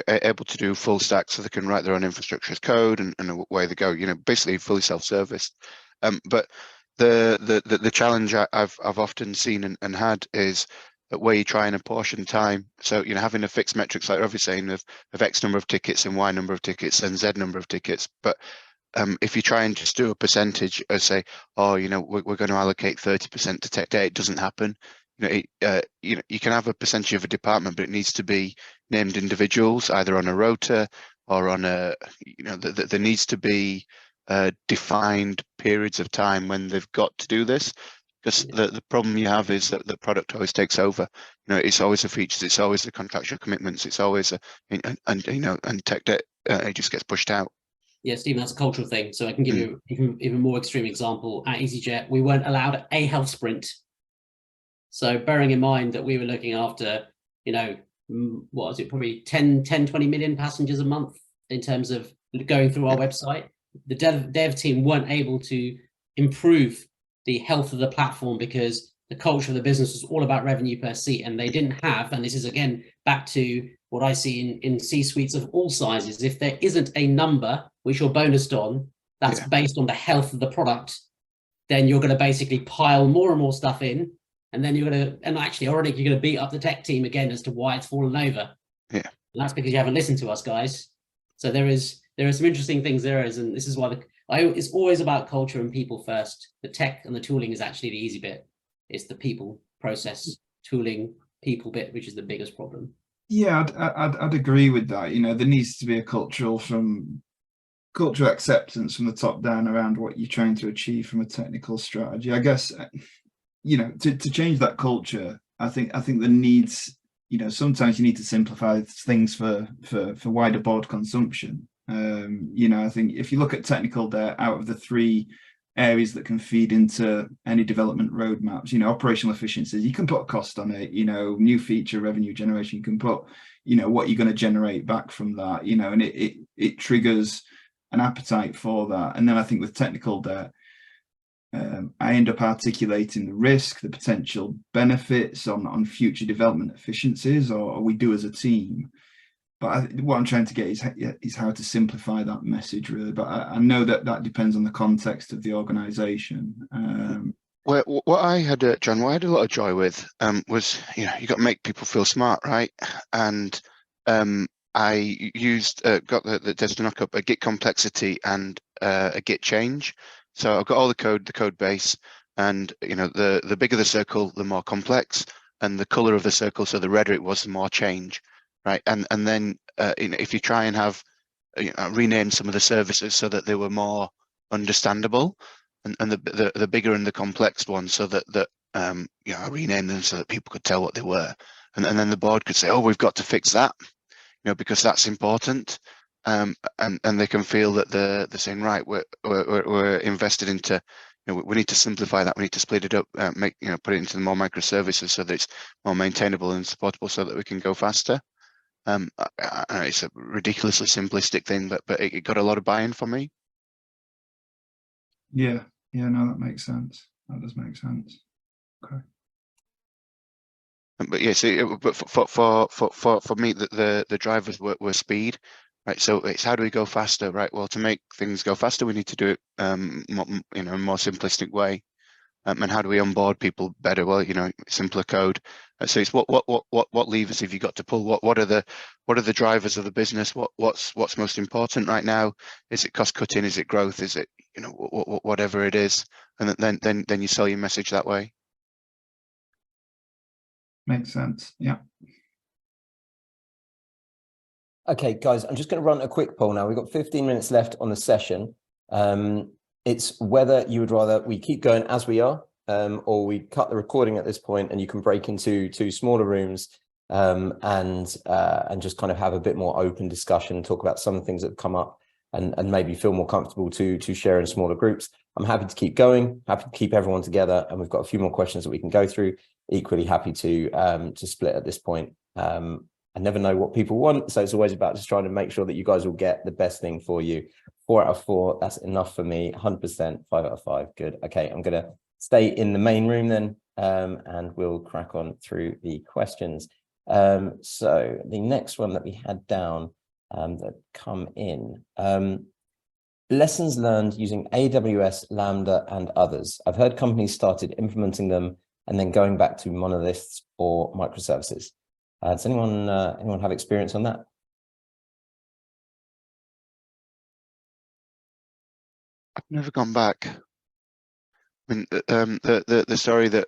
able to do full stack so they can write their own infrastructure as code and away they go. Basically fully self-service. But the challenge I've often seen and had is where you try and apportion time. So having a fixed metrics like Ravi's saying of X number of tickets and Y number of tickets and Z number of tickets, but if you try and just do a percentage or say, we're going to allocate 30% to tech debt, it doesn't happen. You can have a percentage of a department, but it needs to be named individuals, either on a rota or on a, there needs to be defined periods of time when they've got to do this. Because the problem you have is that the product always takes over. It's always the features, it's always the contractual commitments, it's always and tech debt it just gets pushed out. Yeah, Stephen, that's a cultural thing. So I can give you even more extreme example. At EasyJet, we weren't allowed a health sprint. So bearing in mind that we were looking after, what was it, probably 10, 20 million passengers a month in terms of going through our website, the dev team weren't able to improve the health of the platform because the culture of the business was all about revenue per seat. And they didn't have, and this is again back to what I see in C-suites of all sizes, if there isn't a number which you're bonused on, that's Yeah. based on the health of the product, then you're going to basically pile more and more stuff in, and then you're going to, and actually already you're going to beat up the tech team again as to why it's fallen over. Yeah. And that's because you haven't listened to us, guys. So there are some interesting things there is, and this is why it's always about culture and people first. The tech and the tooling is actually the easy bit. It's the people, process, tooling, people bit, which is the biggest problem. Yeah, I'd agree with that. You know, there needs to be a cultural acceptance from the top down around what you're trying to achieve from a technical strategy. I guess, you know, to change that culture, I think there needs, you know, sometimes you need to simplify things for wider board consumption. You know, I think if you look at technical debt, out of the 3 areas that can feed into any development roadmaps, you know, operational efficiencies, you can put cost on it, you know, new feature revenue generation, you can put, you know, what you're going to generate back from that, you know, and it triggers an appetite for that. And then I think with technical debt, I end up articulating the risk, the potential benefits on future development efficiencies, or we do as a team. But what I'm trying to get is how to simplify that message, really. But I know that depends on the context of the organisation. What I had, John, what I had a lot of joy with was, you know, you got to make people feel smart, right? And I used got the test to knock up a Git complexity and a Git change. So I've got all the code base, and you know, the bigger the circle, the more complex, and the color of the circle, so the redder it was, the more change, right? And then you know, if you try and have rename some of the services so that they were more understandable, and the bigger and the complex ones, so that you know, I renamed them so that people could tell what they were, and then the board could say, oh, we've got to fix that, you know, because that's important. And they can feel that they're saying, right, we're invested into, you know, we need to simplify that, we need to split it up, make, you know, put it into the more microservices so that it's more maintainable and supportable, so that we can go faster. It's a ridiculously simplistic thing, but it got a lot of buy-in for me. Yeah, no, that makes sense. That does make sense. Okay. But yeah, so but for me, the drivers were speed. Right, so it's how do we go faster, right? Well, to make things go faster, we need to do it, you know, in a more simplistic way. And how do we onboard people better? Well, you know, simpler code. So it's what levers have you got to pull? What are the drivers of the business? What's most important right now? Is it cost cutting? Is it growth? Is it, you know, whatever it is? And then you sell your message that way. Makes sense. Yeah. Okay, guys, I'm just going to run a quick poll now. We've got 15 minutes left on the session. It's whether you would rather we keep going as we are, or we cut the recording at this point and you can break into 2 smaller rooms and just kind of have a bit more open discussion, talk about some of the things that have come up, and maybe feel more comfortable to share in smaller groups. I'm happy to keep going, happy to keep everyone together, and we've got a few more questions that we can go through. Equally happy to split at this point. I never know what people want, so it's always about just trying to make sure that you guys will get the best thing for you. 4 out of 4, that's enough for me. 100%, 5 out of 5, good. Okay, I'm gonna stay in the main room then, and we'll crack on through the questions. So the next one that we had down that come in, lessons learned using AWS, Lambda, and others. I've heard companies started implementing them and then going back to monoliths or microservices. Does anyone have experience on that? I've never gone back. I mean, the story that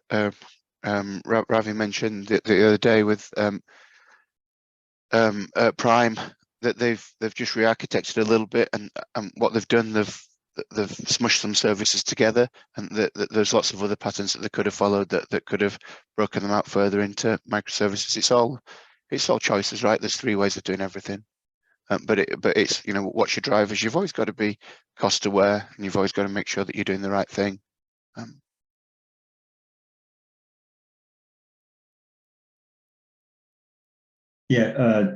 Ravi mentioned the other day with Prime, that they've just re-architected a little bit, and what they've done, they've smushed some services together, and there's lots of other patterns that they could have followed that could have broken them out further into microservices. It's all choices, right? There's 3 ways of doing everything, but it's, you know, what's your drivers? You've always got to be cost aware, and you've always got to make sure that you're doing the right thing. Yeah,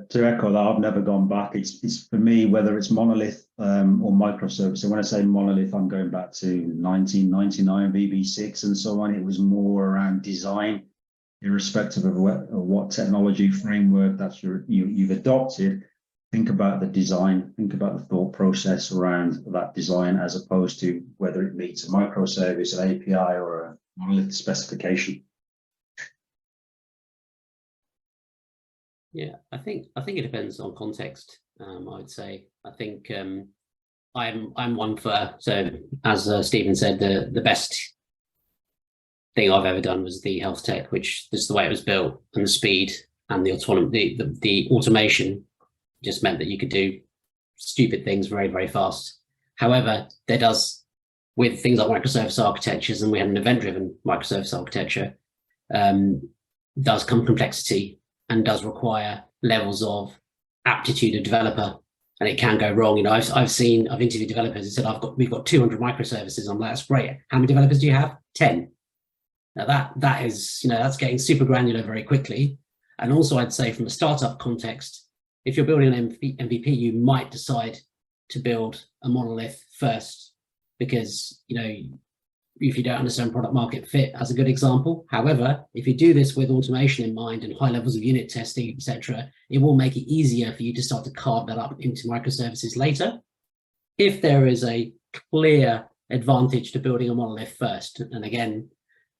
to echo that, I've never gone back. It's for me, whether it's monolith or microservice. So when I say monolith, I'm going back to 1999, VB6 and so on. It was more around design, irrespective of what technology framework you've adopted. think about the design, think about the thought process around that design, as opposed to whether it meets a microservice, an API, or a monolith specification. Yeah, I think it depends on context. I would say. I think I'm one for, so as Stephen said, the best thing I've ever done was the health tech, which is the way it was built, and the speed and the autonomy, the automation just meant that you could do stupid things very, very fast. However, there does, with things like microservice architectures, and we have an event-driven microservice architecture, does come complexity and does require levels of aptitude of developer, and it can go wrong. You know, I've interviewed developers who said, we've got 200 microservices. I'm like, that's great. How many developers do you have? 10. Now that is, you know, that's getting super granular very quickly. And also I'd say from a startup context, if you're building an MVP, you might decide to build a monolith first, because, you know, if you don't understand product market fit, as a good example. However, if you do this with automation in mind and high levels of unit testing, etc., it will make it easier for you to start to carve that up into microservices later, if there is a clear advantage to building a monolith first. And again,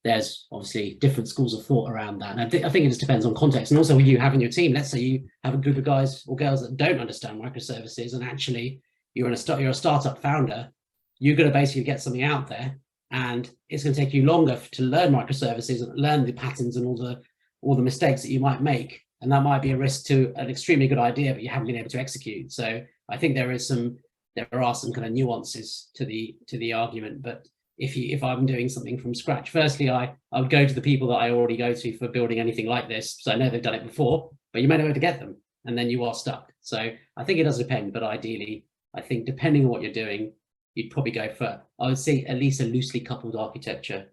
there's obviously different schools of thought around that. And I think it just depends on context. And also, when you have in your team, let's say you have a group of guys or girls that don't understand microservices, and actually you're a startup founder, you're going to basically get something out there, and it's going to take you longer to learn microservices and learn the patterns and all the mistakes that you might make. And that might be a risk to an extremely good idea, but you haven't been able to execute. So I think there are some kind of nuances to the argument. But if I'm doing something from scratch, firstly, I would go to the people that I already go to for building anything like this, so I know they've done it before, but you may not be able to get them, and then you are stuck. So I think it does depend, but ideally, I think depending on what you're doing, you'd probably go for, I would say, at least a loosely coupled architecture,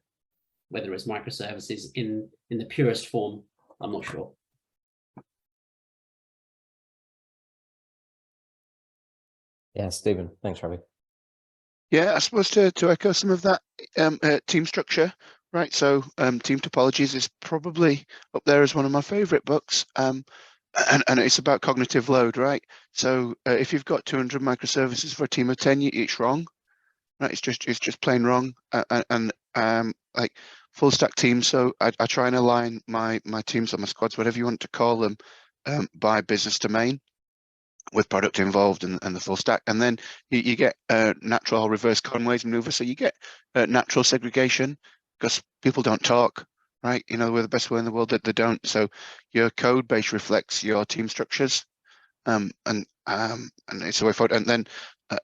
whether it's microservices in the purest form. I'm not sure. Yeah, Stephen, thanks, Ravi. Yeah, I suppose to echo some of that, team structure, right? So team topologies is probably up there as one of my favorite books. And it's about cognitive load, right? So if you've got 200 microservices for a team of 10, it's wrong, right? It's just plain wrong. Like full stack teams. So I try and align my teams or my squads, whatever you want to call them, by business domain, with product involved and the full stack. And then you get natural reverse Conway's maneuver. So you get natural segregation because people don't talk, right? You know, we're the best way in the world that they don't. So your code base reflects your team structures. And it's a way forward. And then,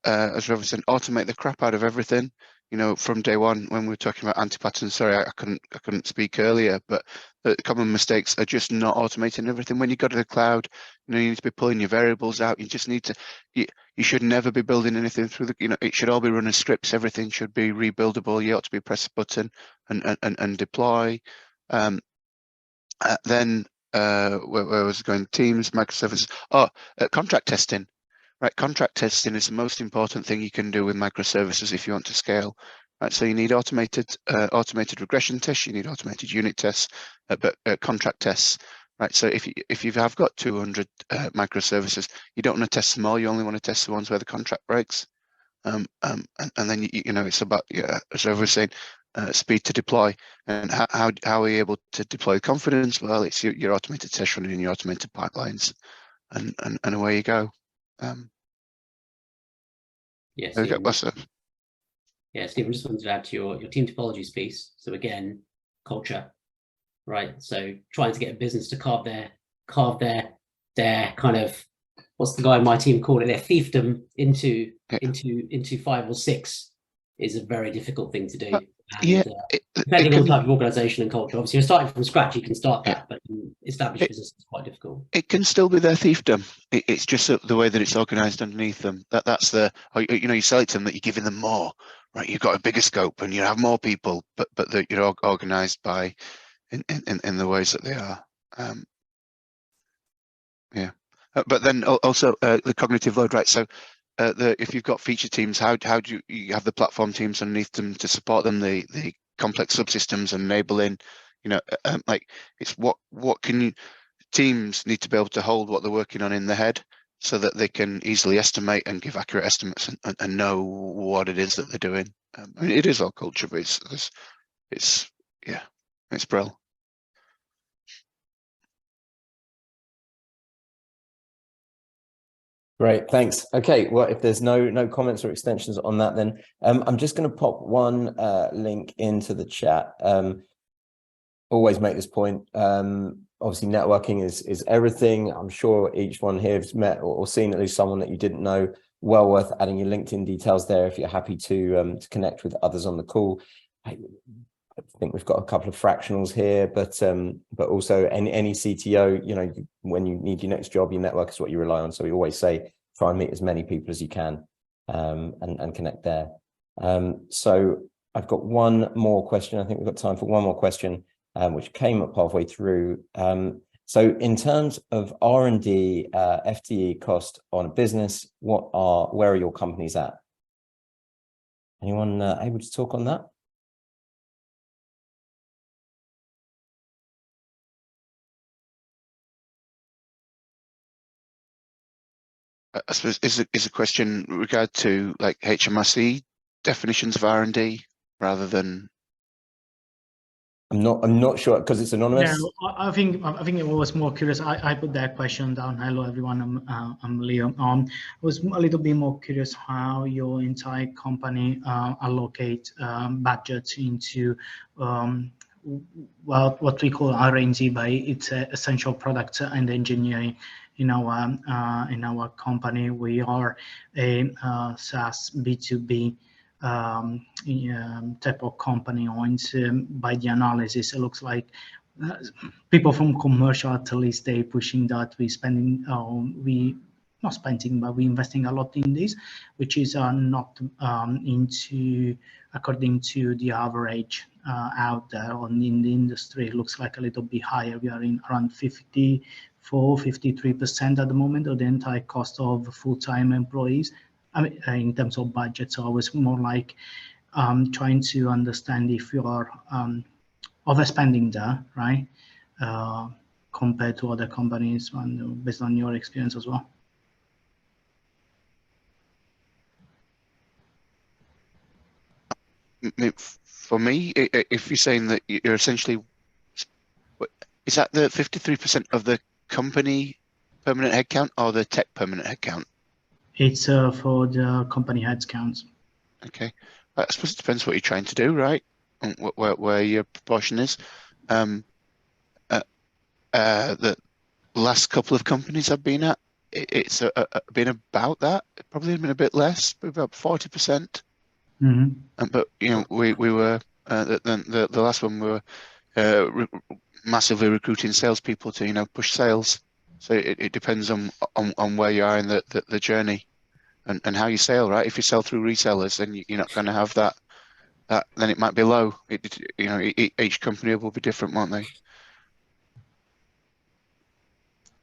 as Ravi said, automate the crap out of everything. You know, from day one, when we were talking about anti-patterns, sorry, I couldn't speak earlier, but the common mistakes are just not automating everything. When you go to the cloud, you know, you need to be pulling your variables out. You just need to, you should never be building anything through the, you know, it should all be running scripts. Everything should be rebuildable. You ought to be press a button and deploy. Then where was it going? Teams, microservices. Contract testing. Right, contract testing is the most important thing you can do with microservices if you want to scale. Right, so you need automated regression tests, you need automated unit tests, but contract tests. Right, so if you have got 200 microservices, you don't want to test them all. You only want to test the ones where the contract breaks. And then you know, it's about, yeah, as I was saying, speed to deploy. And how are you able to deploy confidence? Well, it's your automated test running in your automated pipelines, and away you go. Yes. Yeah, Stephen, just wanted to add to your team topologies piece. So again, culture, right? So trying to get a business to carve their kind of, what's the guy in my team called it, their fiefdom into 5 or 6 is a very difficult thing to do. And, depending on the type of organization and culture. Obviously, you're starting from scratch, you can start that, but established business is quite difficult. It can still be their fiefdom. It's just the way that it's organized underneath them. That's the, you know, you sell it to them that you're giving them more, right? You've got a bigger scope and you have more people, but that you're organized by in the ways that they are. But then also the cognitive load, right? So if you've got feature teams, how do you have the platform teams underneath them to support them, the complex subsystems and enabling, you know, like it's what can you, teams need to be able to hold what they're working on in the head, so that they can easily estimate and give accurate estimates and know what it is that they're doing. I mean, it is all culture, but it's yeah, it's brilliant. Great, thanks. Okay, well, if there's no comments or extensions on that, then I'm just going to pop one link into the chat. Always make this point. Obviously, networking is everything. I'm sure each one here has met or seen at least someone that you didn't know. Well worth adding your LinkedIn details there if you're happy to connect with others on the call. I think we've got a couple of fractionals here, but also any CTO, you know, when you need your next job, your network is what you rely on. So we always say try and meet as many people as you can and connect there. So I've got one more question. I think we've got time for one more question, which came up halfway through. So in terms of R&D, FTE cost on a business, where are your companies at? Anyone able to talk on that? I suppose is a question in regard to like HMRC definitions of R&D rather than. I'm not sure because it's anonymous. Yeah, I think it was more curious. I put that question down. Hello everyone, I'm Leo. I was a little bit more curious how your entire company allocate budgets into well, what we call R&D by its essential products and engineering. In our company, we are a SaaS B2B type of company, and by the analysis, it looks like people from commercial, at least, they pushing that we spending, not spending, but we investing a lot in this, which is not into according to the average out there in the industry. It looks like a little bit higher. We are in around 53% at the moment of the entire cost of full-time employees. I mean, in terms of budget. So I was more like trying to understand if you are overspending there, right, compared to other companies, and based on your experience as well. For me, if you're saying that you're essentially, is that the 53% of the company permanent headcount or the tech permanent headcount? It's for the company headcounts. Okay, I suppose it depends what you're trying to do, right? And where your proportion is. The last couple of companies I've been at, it's been about that. It probably been a bit less, about 40%. Mm-hmm. But you know, we were the last one we were massively recruiting salespeople to push sales. So it depends on where you are in the journey and how you sell, right? If you sell through resellers, then you're not going to have that. Then it might be low. Each company will be different, won't they?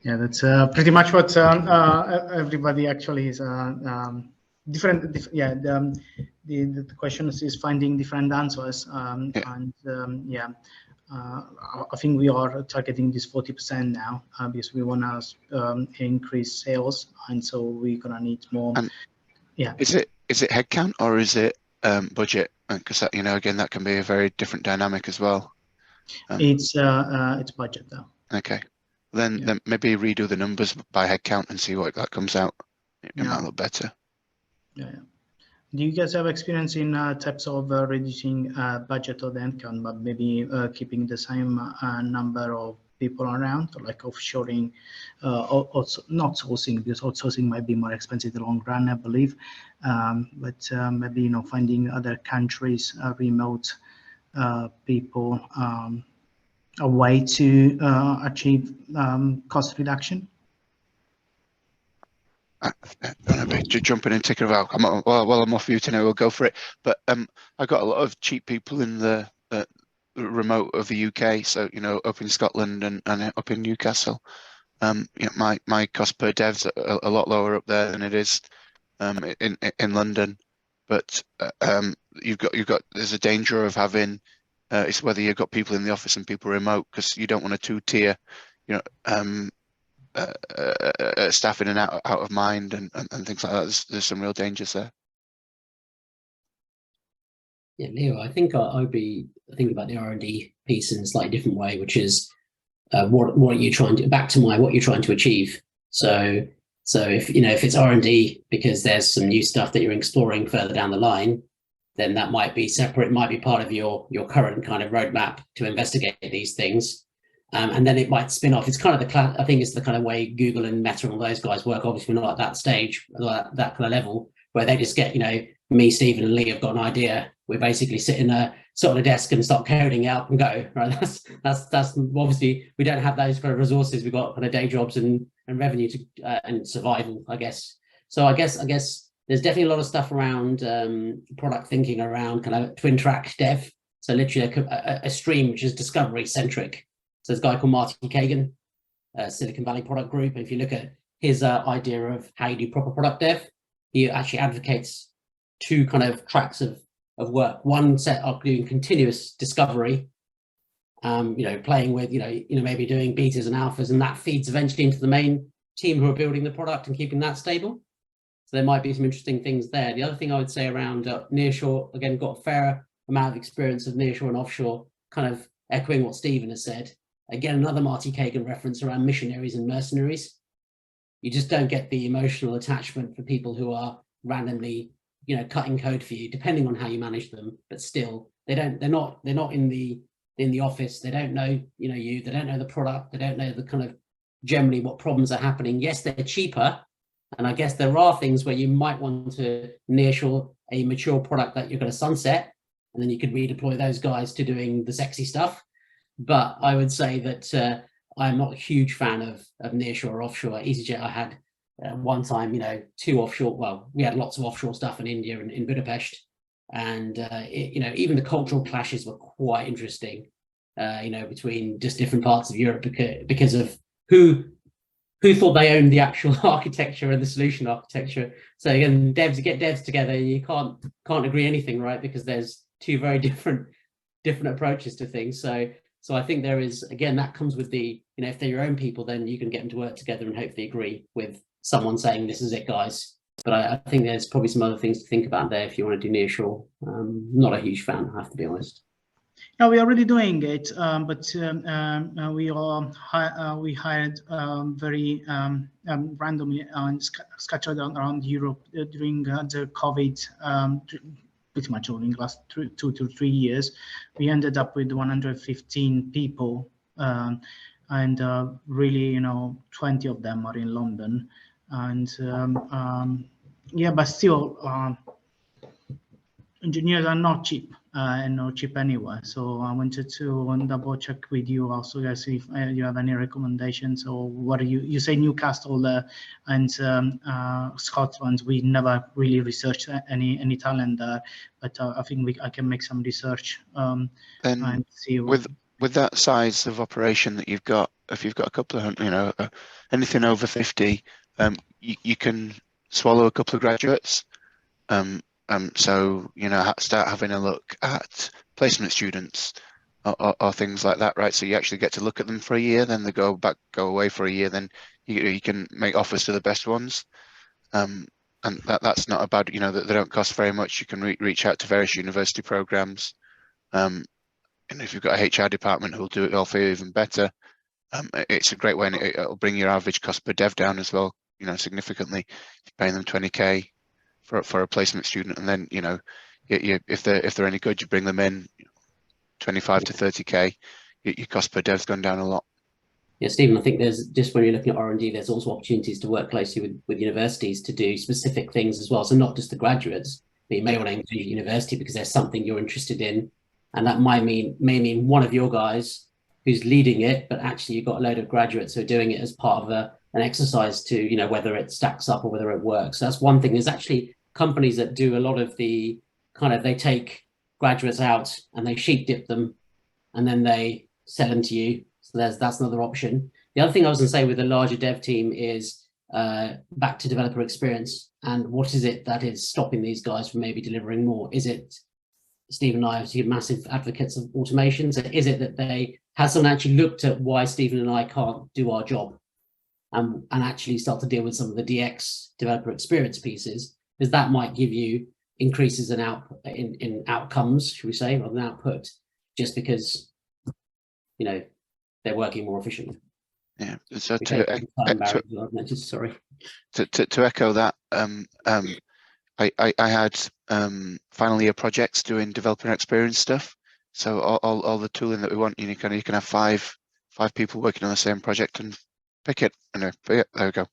Yeah, that's pretty much what everybody actually is different. Yeah, the question is finding different answers, and yeah. I think we are targeting this 40% now because we want to increase sales, and so we're gonna need more. And yeah, is it headcount or is it budget? Because again, that can be a very different dynamic as well. It's budget though. Okay, then maybe redo the numbers by headcount and see what that comes out. It might look better. Yeah. Do you guys have experience in types of reducing budget or the headcount, but maybe keeping the same number of people around, or like offshoring, also not sourcing, because outsourcing might be more expensive in the long run, I believe. But maybe finding other countries, remote people, a way to achieve cost reduction. Jumping in, ticking about. While I'm off mute, we'll go for it. But I got a lot of cheap people in the remote of the UK. So up in Scotland and up in Newcastle. My cost per dev's a lot lower up there than it is in London. But you've got there's a danger of having it's whether you've got people in the office and people remote, because you don't want a two-tier staff in and out of mind and things like that. There's some real dangers there. Yeah, Leo, I think I would be thinking about the R&D piece in a slightly different way, which is what are you trying to, back to what you're trying to achieve. So if it's R&D because there's some new stuff that you're exploring further down the line, then that might be separate, might be part of your current kind of roadmap to investigate these things. And then it might spin off. It's kind of I think it's the kind of way Google and Meta and all those guys work. Obviously, we're not at that stage, that kind of level, where they just get, me, Stephen, and Lee have got an idea. We basically sit in a desk and start coding out and go. Right? That's obviously we don't have those kind of resources. We've got kind of day jobs and revenue to and survival, I guess. So I guess there's definitely a lot of stuff around product thinking around kind of twin track dev. So literally a stream which is discovery centric. So there's a guy called Marty Kagan, Silicon Valley Product Group. And if you look at his idea of how you do proper product dev, he actually advocates two kind of tracks of work. One set of doing continuous discovery, playing with, maybe doing betas and alphas, and that feeds eventually into the main team who are building the product and keeping that stable. So there might be some interesting things there. The other thing I would say around nearshore, again, got a fair amount of experience of nearshore and offshore, kind of echoing what Stephen has said. Again, another Marty Kagan reference around missionaries and mercenaries. You just don't get the emotional attachment for people who are randomly, cutting code for you, depending on how you manage them. But still, they're not in the office. They don't know, you. They don't know the product. They don't know the kind of generally what problems are happening. Yes, they're cheaper, and I guess there are things where you might want to nearshore a mature product that you're going to sunset, and then you could redeploy those guys to doing the sexy stuff. But I would say that I'm not a huge fan of nearshore or offshore. At EasyJet, I had one time, 2 offshore. Well, we had lots of offshore stuff in India and in Budapest, and even the cultural clashes were quite interesting. Between just different parts of Europe because of who thought they owned the actual architecture and the solution architecture. So again, get devs together, you can't agree anything, right? Because there's two very different approaches to things. So I think there is, again, that comes with the, if they're your own people, then you can get them to work together and hopefully agree with someone saying, this is it, guys. But I think there's probably some other things to think about there if you want to do nearshore. Not a huge fan, I have to be honest. No, we're already doing it, but we hired very randomly and scattered around Europe during the COVID. Pretty much during the last 2 to 3 years, we ended up with 115 people, and really, 20 of them are in London, and yeah, but still, engineers are not cheap and not cheap anywhere. So I wanted to double check with you also, guys, if you have any recommendations, or what you say Newcastle and Scotland. We never really researched any talent there, but I think I can make some research and see with that size of operation that you've got. If you've got a couple of anything over 50, you can swallow a couple of graduates. So start having a look at placement students or things like that, right? So you actually get to look at them for a year, then they go away for a year, then you can make offers to the best ones, and that's not a bad, they don't cost very much. You can reach out to various university programs, and if you've got a HR department who'll do it all for you even better, it's a great way, and it'll bring your average cost per dev down as well, significantly. You're paying them 20k for a placement student, and then if they're any good, you bring them in 25 to 30k. Your cost per dev's gone down a lot. Yeah, Stephen, I think there's, just when you're looking at R&D, there's also opportunities to work closely with universities to do specific things as well. So not just the graduates, but you may want to engage a university because there's something you're interested in, and that may mean one of your guys who's leading it, but actually you've got a load of graduates who are doing it as part of an exercise to whether it stacks up or whether it works. So that's one thing. There's actually companies that do a lot of the they take graduates out and they sheet dip them and then they sell them to you. So that's another option. The other thing I was going to say with a larger dev team is back to developer experience, and what is it that is stopping these guys from maybe delivering more? Is it, Stephen and I are massive advocates of automation, so is it that has someone actually looked at why Stephen and I can't do our job? and actually start to deal with some of the DX developer experience pieces, because that might give you increases in outcomes, should we say, rather than output, just because, you know, they're working more efficiently. Yeah. So Okay, sorry. To echo that, I had final year projects doing developer experience stuff. So all the tooling that we want, you can have five people working on the same project and pick it. Anyway, but yeah, there we go.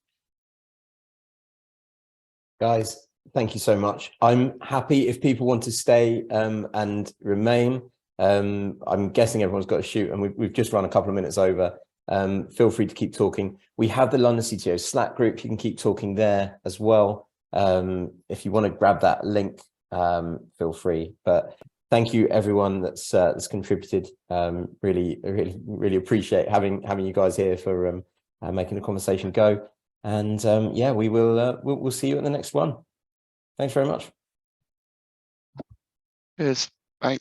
Guys, thank you so much. I'm happy if people want to stay and remain. I'm guessing everyone's got to shoot, and we've just run a couple of minutes over. Feel free to keep talking. We have the London CTO Slack group. You can keep talking there as well. If you want to grab that link, feel free. But thank you everyone that's contributed. Really appreciate having you guys here for making the conversation go. And yeah, we'll see you at the next one. Thanks very much. Cheers. Bye.